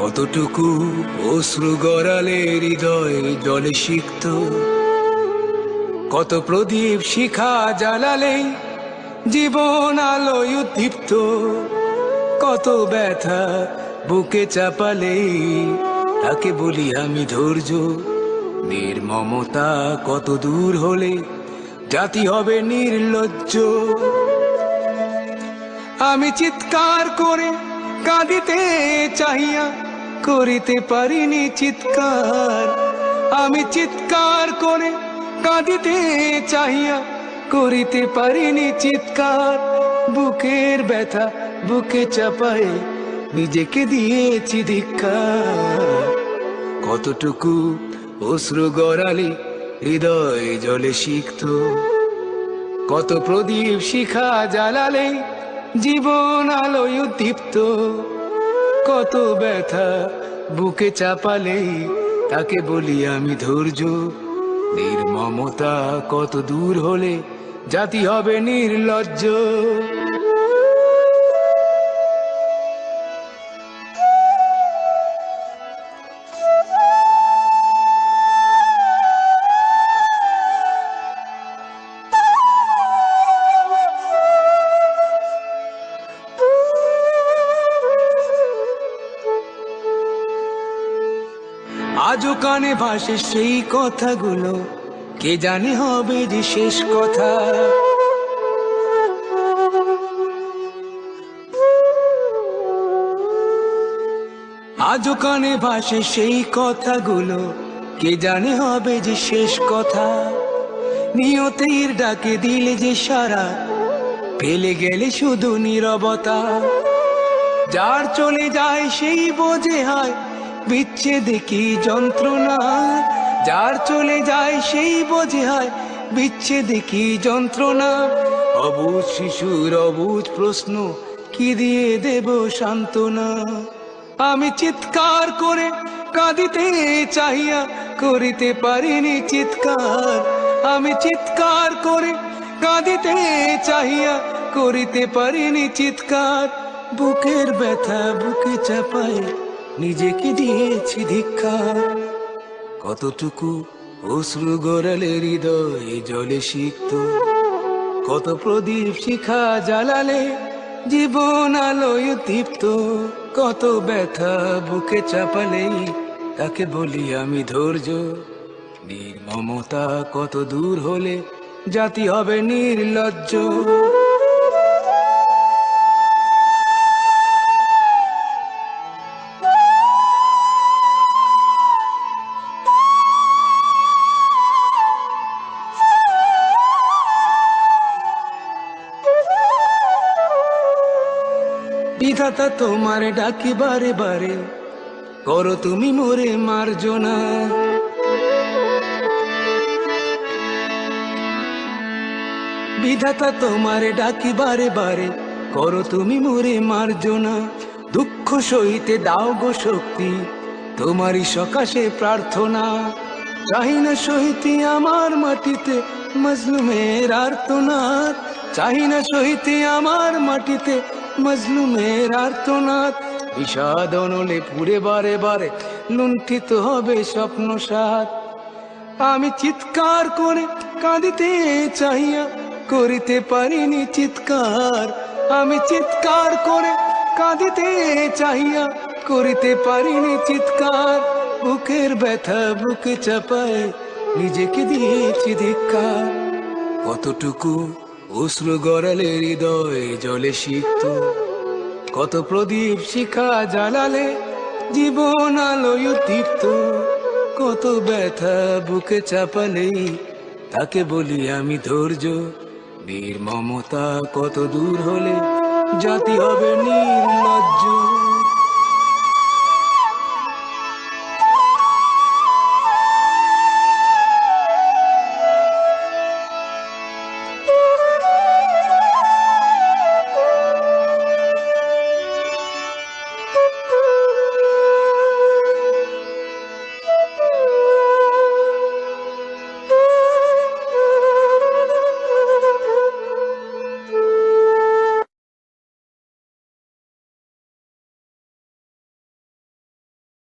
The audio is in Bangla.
কতটুকু অশ্রু গড়ালে হৃদয় জলে সিক্ত, কত প্রদীপ শিখা জ্বালালে জীবন আলোয় উদ্দীপ্ত, কত ব্যথা বুকে চাপালে তাকে বলি আমি ধৈর্য। নির্মমতা কত দূর হলে জাতি হবে নির্লজ্জ। আমি চিৎকার করে কাঁদিতে চাহিয়া করিতে পারিনি চিৎকার। আমি চিৎকার করে কাঁদিতে চাহিয়া করিতে পারিনি চিৎকার। বুকের ব্যথা বুকে চাপায় নিজেকে দিয়েছি ধিক্কার। কতটুকু অশ্রু গড়ালে হৃদয় জলে সিক্ত, কত প্রদীপ শিখা জ্বালালে জীবন আলোয় উদ্দীপ্ত, কত ব্যথা বুকে চাপালে তাকে বলি আমি ধৈর্য। নির্মমতা কত দূর হলে জাতি হবে নির্লজ্জ। আজও কানে ভাসে সেই কথাগুলো, কে জানে হবে যে শেষ কথা। আজও কানে ভাসে সেই কথাগুলো, কে জানে হবে যে শেষ কথা। নিয়তির ডাকে দিলে যে সারা, ফেলে গেলে শুধু নীরবতা। যার চলে যায় সেই বোঝে হয় বিচ্ছেদে কি যন্ত্রণা। যার চলে যায় সেই বোঝে হয় বিচ্ছেদে কি যন্ত্রণা। অবুঝ শিশুর অবুঝ প্রশ্ন, কি দিয়ে দেব সান্ত্বনা। আমি চিৎকার করে কাঁদিতে চাহিয়া করিতে পারিনি চিৎকার। আমি চিৎকার করে কাঁদিতে চাহিয়া করিতে পারিনি চিৎকার। বুকের ব্যথা বুকে চাপায় নিজেকে দিয়েছি ধিক্কার। কতটুকু অশ্রু গড়ালে হৃদয় জলে সিক্ত, কত প্রদীপ শিখা জ্বালালে জীবন আলোয় দীপ্ত, কত ব্যথা বুকে চাপালে তাকে বলি আমি ধৈর্য। নির্মমতা কত দূর হলে জাতি হবে নির্লজ্জ। বিধাতা তোমার ডাকি বারে বারে, করো তুমি মোরে মার্জনা। বিধাতা তোমার ডাকি বারে বারে, করো তুমি মোরে মার্জনা। দুঃখ সইতে দাও গো শক্তি, তোমারই সকাশে প্রার্থনা। চাহি না সইতে আমার মাটিতে মজলুমের আর্তনাদ। চাহি না সইতে আমার মাটিতে মজলুমের আর্তনাদ। বিষাদ অনলে পুড়ে বারে বারে লুণ্ঠিত হবে স্বপ্ন সাথ। আমি চিৎকার করে কাঁদিতে চাহিয়া করিতে পারিনি চিৎকার। আমি চিৎকার করে কাঁদিতে চাহিয়া করিতে পারিনি চিৎকার। বুকের ব্যথা বুকে চাপায় নিজেকে দিয়েছি ধিক্কার। কতটুকু অশ্রু গড়ালে হৃদয় জলে সিক্ত, কত প্রদীপ শিখা জ্বালালে জীবন আলোয় দীপ্ত, কত ব্যথা বুকে চাপালে তাকে বলি আমি ধৈর্য। নির্মমতা কত দূর হলে জাতি হবে নির্লজ্জ।